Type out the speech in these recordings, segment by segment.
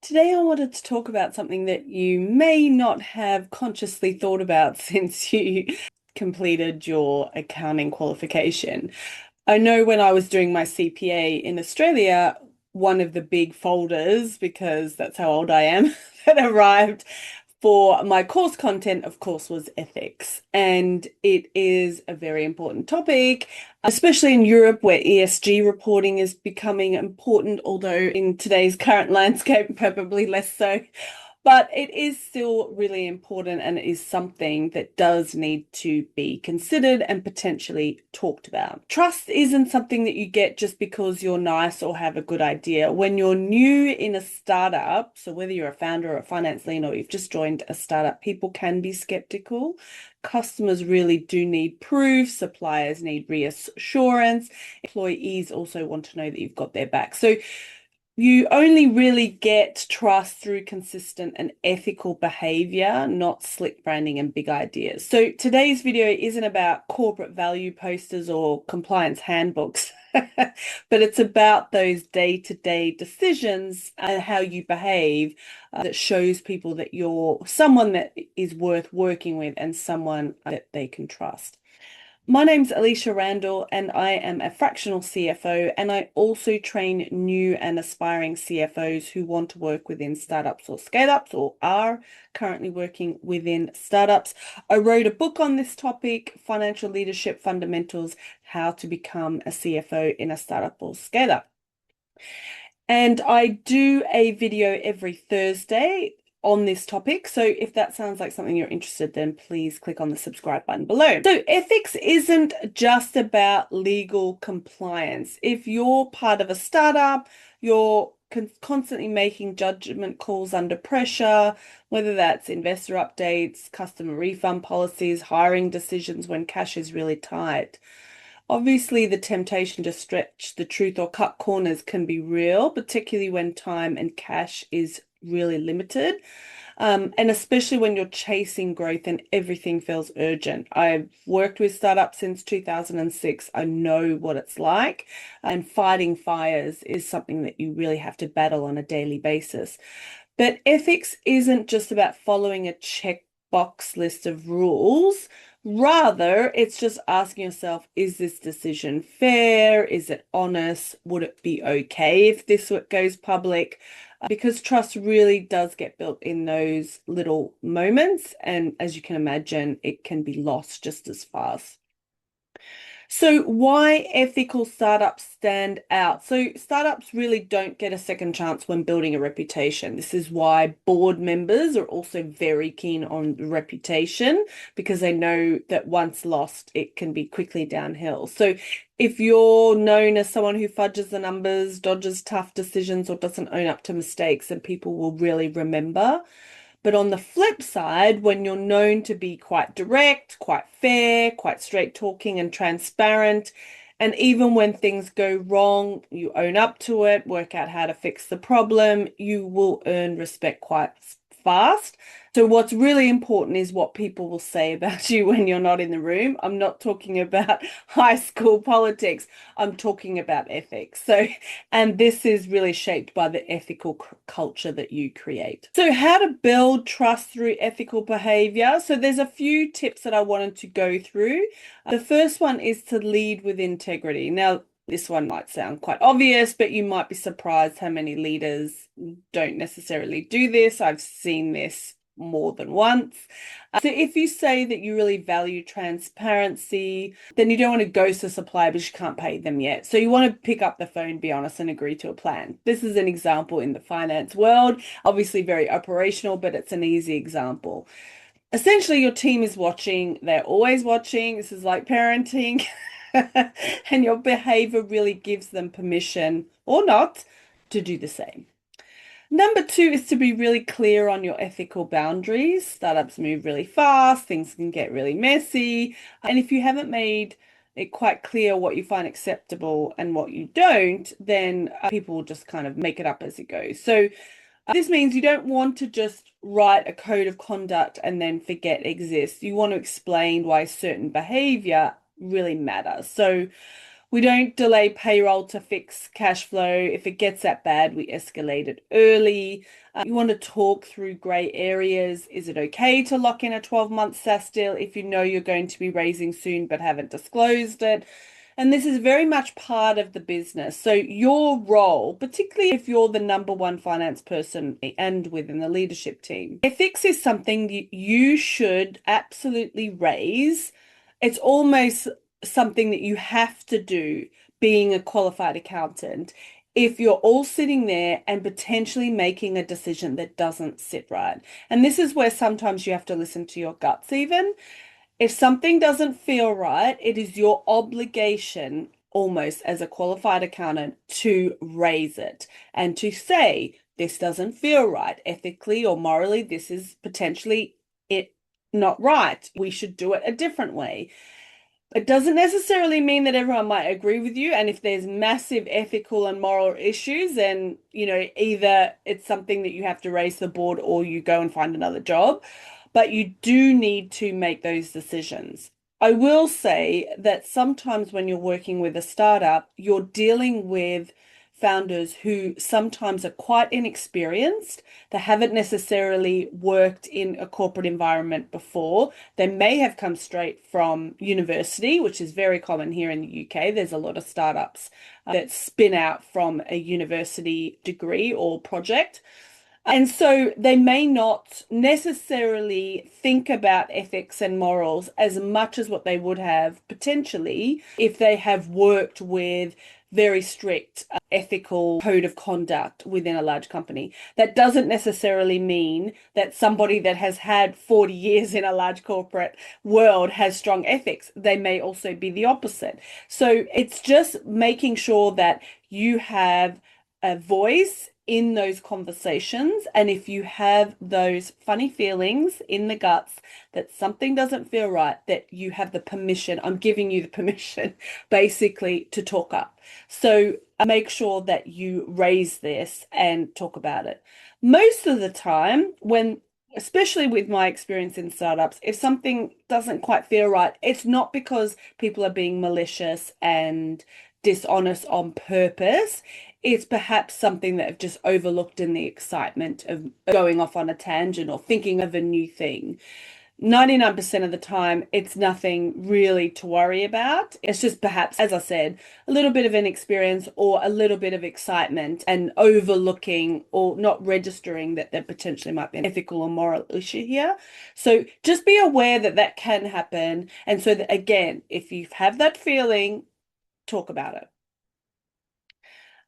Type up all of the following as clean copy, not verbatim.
Today, I wanted to talk about something that you may not have consciously thought about since you completed your accounting qualification. I know when I was doing my CPA in Australia, one of the big folders, because that's how old I am, that arrived for my course content, of course, was ethics. And it is a very important topic, especially in Europe where ESG reporting is becoming important, although in today's current landscape, probably less so. But it is still really important and it is something that does need to be considered and potentially talked about. Trust isn't something that you get just because you're nice or have a good idea. When you're new in a startup, so whether you're a founder or a finance lead or you've just joined a startup, people can be skeptical. Customers really do need proof, suppliers need reassurance, employees also want to know that you've got their back. So you only really get trust through consistent and ethical behavior, not slick branding and big ideas. So today's video isn't about corporate value posters or compliance handbooks, but it's about those day-to-day decisions and how you behave that shows people that you're someone that is worth working with and someone that they can trust. My name's Alysha Randall, and I am a fractional CFO, and I also train new and aspiring CFOs who want to work within startups or scale-ups or are currently working within startups. I wrote a book on this topic, Financial Leadership Fundamentals, How to Become a CFO in a Startup or Scale-Up. And I do a video every Thursday on this topic. So if that sounds like something you're interested, then please click on the subscribe button below. So ethics isn't just about legal compliance. If you're part of a startup, you're constantly making judgment calls under pressure, whether that's investor updates, customer refund policies, hiring decisions when cash is really tight. Obviously, the temptation to stretch the truth or cut corners can be real, particularly when time and cash is really limited. And especially when you're chasing growth and everything feels urgent. I've worked with startups since 2006. I know what it's like. And fighting fires is something that you really have to battle on a daily basis. But ethics isn't just about following a checkbox list of rules. Rather, it's just asking yourself, is this decision fair? Is it honest? Would it be okay if this goes public? Because trust really does get built in those little moments. And as you can imagine, it can be lost just as fast. So why ethical startups stand out? So startups really don't get a second chance when building a reputation. This is why board members are also very keen on reputation because they know that once lost, it can be quickly downhill. So if you're known as someone who fudges the numbers, dodges tough decisions, or doesn't own up to mistakes, then people will really remember. But on the flip side, when you're known to be quite direct, quite fair, quite straight talking and transparent, and even when things go wrong, you own up to it, work out how to fix the problem, you will earn respect quite fast. So what's really important is what people will say about you when you're not in the room. I'm not talking about high school politics. I'm talking about ethics. So, and this is really shaped by the ethical culture that you create. So how to build trust through ethical behavior. So there's a few tips that I wanted to go through. The first one is to lead with integrity. Now, this one might sound quite obvious, but you might be surprised how many leaders don't necessarily do this. I've seen this more than once. So if you say that you really value transparency, then you don't want to ghost a supplier because you can't pay them yet. So you want to pick up the phone, be honest, and agree to a plan. This is an example in the finance world, obviously very operational, but it's an easy example. Essentially, your team is watching. They're always watching. This is like parenting. And your behavior really gives them permission or not to do the same. Number two is to be really clear on your ethical boundaries. Startups move really fast, things can get really messy. And if you haven't made it quite clear what you find acceptable and what you don't, then people will just kind of make it up as it goes. So this means you don't want to just write a code of conduct and then forget exists. You want to explain why certain behavior really matters. So We don't delay payroll to fix cash flow. If it gets that bad, we escalate it early. You want to talk through grey areas. Is it okay to lock in a 12-month SaaS deal if you know you're going to be raising soon but haven't disclosed it? And this is very much part of the business. So your role, particularly if you're the number one finance person and within the leadership team, ethics is something you should absolutely raise. It's almost something that you have to do being a qualified accountant if you're all sitting there and potentially making a decision that doesn't sit right. And this is where sometimes you have to listen to your guts even. If something doesn't feel right, it is your obligation almost as a qualified accountant to raise it and to say, this doesn't feel right ethically or morally. This is potentially it not right. We should do it a different way. It doesn't necessarily mean that everyone might agree with you. And if there's massive ethical and moral issues, then, either it's something that you have to raise to the board or you go and find another job. But you do need to make those decisions. I will say that sometimes when you're working with a startup, you're dealing with founders who sometimes are quite inexperienced. They haven't necessarily worked in a corporate environment before. They may have come straight from university, which is very common here in the UK. There's a lot of startups that spin out from a university degree or project. And so they may not necessarily think about ethics and morals as much as what they would have potentially if they have worked with very strict ethical code of conduct within a large company. That doesn't necessarily mean that somebody that has had 40 years in a large corporate world has strong ethics. They may also be the opposite. So it's just making sure that you have a voice in those conversations. And if you have those funny feelings in the guts that something doesn't feel right, that you have the permission, I'm giving you the permission basically to talk up. So make sure that you raise this and talk about it. Most of the time, especially with my experience in startups, if something doesn't quite feel right, it's not because people are being malicious and dishonest on purpose. It's perhaps something that I've just overlooked in the excitement of going off on a tangent or thinking of a new thing. 99% of the time, it's nothing really to worry about. It's just perhaps, as I said, a little bit of an experience or a little bit of excitement and overlooking or not registering that there potentially might be an ethical or moral issue here. So just be aware that that can happen. And so that, again, if you have that feeling, talk about it.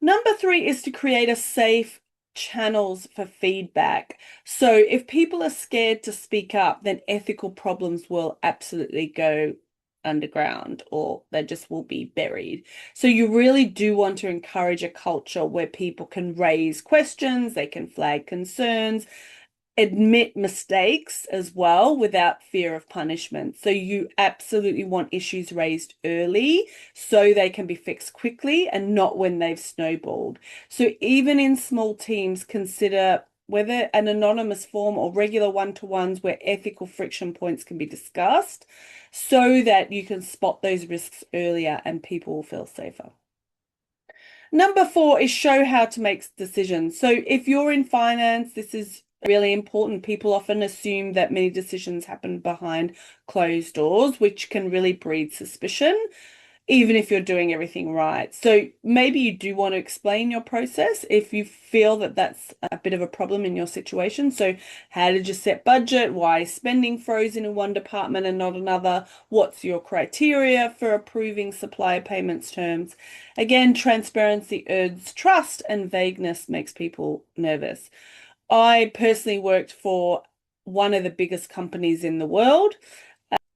Number 3 is to create a safe channels for feedback. So if people are scared to speak up, then ethical problems will absolutely go underground or they just will be buried. So you really do want to encourage a culture where people can raise questions, they can flag concerns, admit mistakes as well without fear of punishment. So you absolutely want issues raised early so they can be fixed quickly and not when they've snowballed. So even in small teams, consider whether an anonymous form or regular one-to-ones where ethical friction points can be discussed so that you can spot those risks earlier and people will feel safer. Number 4 is show how to make decisions. So if you're in finance, this is really important. People often assume that many decisions happen behind closed doors, which can really breed suspicion, even if you're doing everything right. So maybe you do want to explain your process if you feel that that's a bit of a problem in your situation. So how did you set budget? Why is spending frozen in one department and not another? What's your criteria for approving supplier payments terms? Again, transparency earns trust and vagueness makes people nervous. I personally worked for one of the biggest companies in the world,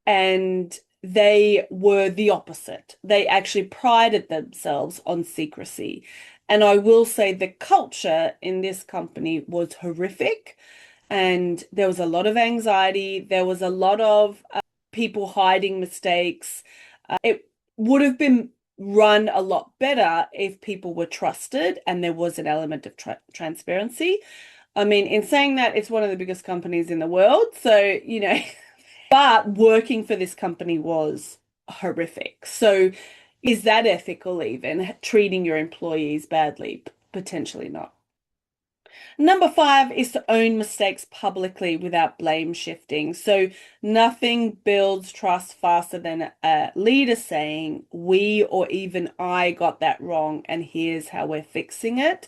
and they were the opposite. They actually prided themselves on secrecy. And I will say the culture in this company was horrific, and there was a lot of anxiety. There was a lot of people hiding mistakes. It would have been run a lot better if people were trusted and there was an element of transparency. I mean, in saying that, it's one of the biggest companies in the world. So, but working for this company was horrific. So Is that ethical even? Treating your employees badly? Potentially not. Number 5 is to own mistakes publicly without blame shifting. So nothing builds trust faster than a leader saying, we or even I got that wrong, and here's how we're fixing it.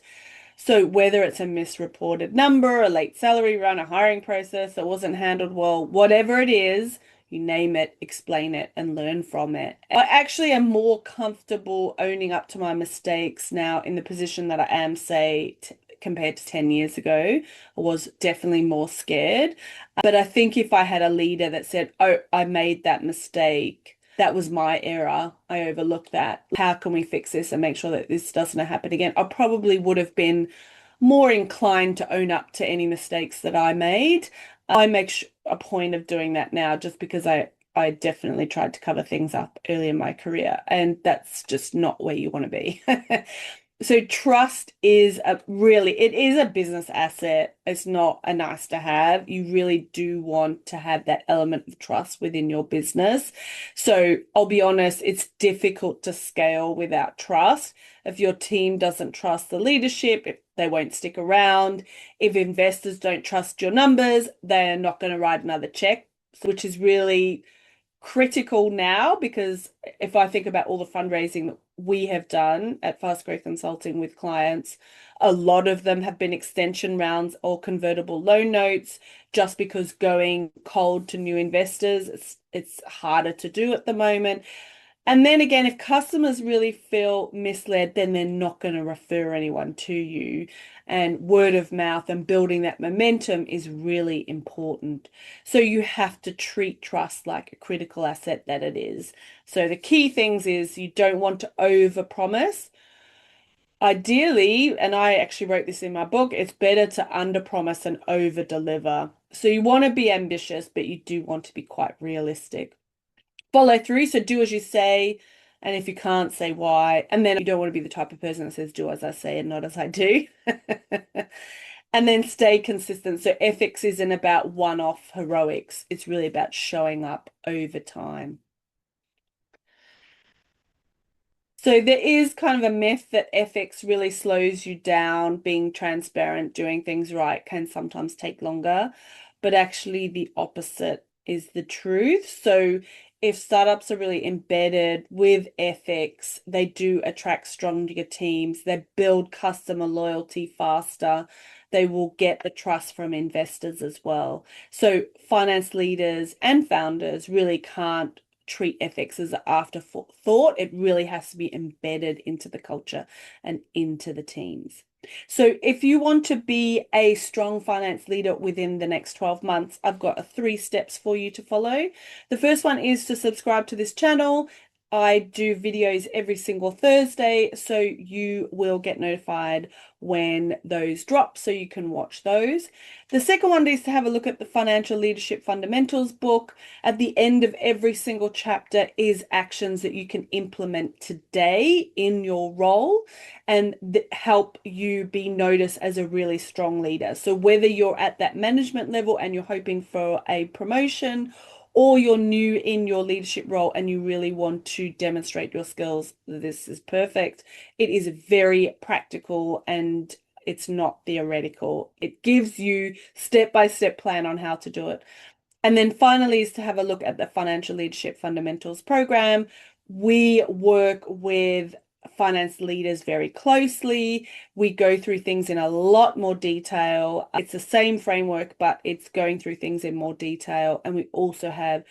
So whether it's a misreported number, a late salary run, a hiring process that wasn't handled well, whatever it is, you name it, explain it, and learn from it. I actually am more comfortable owning up to my mistakes now in the position that I am, say, compared to 10 years ago. I was definitely more scared. But I think if I had a leader that said, oh, I made that mistake, that was my error, I overlooked that. How can we fix this and make sure that this doesn't happen again? I probably would have been more inclined to own up to any mistakes that I made. I make a point of doing that now just because I definitely tried to cover things up early in my career, and that's just not where you want to be. So trust is it is a business asset. It's not a nice to have. You really do want to have that element of trust within your business. So I'll be honest, it's difficult to scale without trust. If your team doesn't trust the leadership, if they won't stick around. If investors don't trust your numbers, they're not going to write another check, which is really critical now, because if I think about all the fundraising that we have done at Fast Growth Consulting with clients, a lot of them have been extension rounds or convertible loan notes, just because going cold to new investors, it's harder to do at the moment. And then again, if customers really feel misled, then they're not going to refer anyone to you. And word of mouth and building that momentum is really important. So you have to treat trust like a critical asset that it is. So the key things is you don't want to overpromise. Ideally, and I actually wrote this in my book, it's better to underpromise and overdeliver. So you want to be ambitious, but you do want to be quite realistic. Follow through, so do as you say, and if you can't, say why. And then you don't want to be the type of person that says do as I say and not as I do. And then stay consistent. So ethics isn't about one-off heroics. It's really about showing up over time. So there is kind of a myth that ethics really slows you down. Being transparent, doing things right can sometimes take longer, but actually the opposite is the truth. So if startups are really embedded with ethics, they do attract stronger teams, they build customer loyalty faster, they will get the trust from investors as well. So finance leaders and founders really can't treat ethics as an afterthought. It really has to be embedded into the culture and into the teams. So if you want to be a strong finance leader within the next 12 months, I've got 3 steps for you to follow. The first one is to subscribe to this channel. I do videos every single Thursday, so you will get notified when those drop, so you can watch those. The second one is to have a look at the Financial Leadership Fundamentals book. At the end of every single chapter is actions that you can implement today in your role and help you be noticed as a really strong leader. So whether you're at that management level and you're hoping for a promotion, or you're new in your leadership role and you really want to demonstrate your skills, this is perfect. It is very practical and it's not theoretical. It gives you step-by-step plan on how to do it. And then finally is to have a look at the Financial Leadership Fundamentals program. We work with finance leaders very closely. We go through things in a lot more detail. It's the same framework, but it's going through things in more detail. And we also have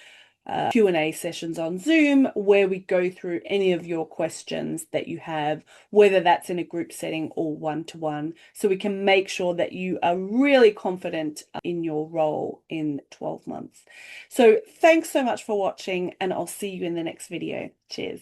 Q&A sessions on Zoom where we go through any of your questions that you have, whether that's in a group setting or one-to-one, so we can make sure that you are really confident in your role in 12 months. So thanks so much for watching, and I'll see you in the next video. Cheers.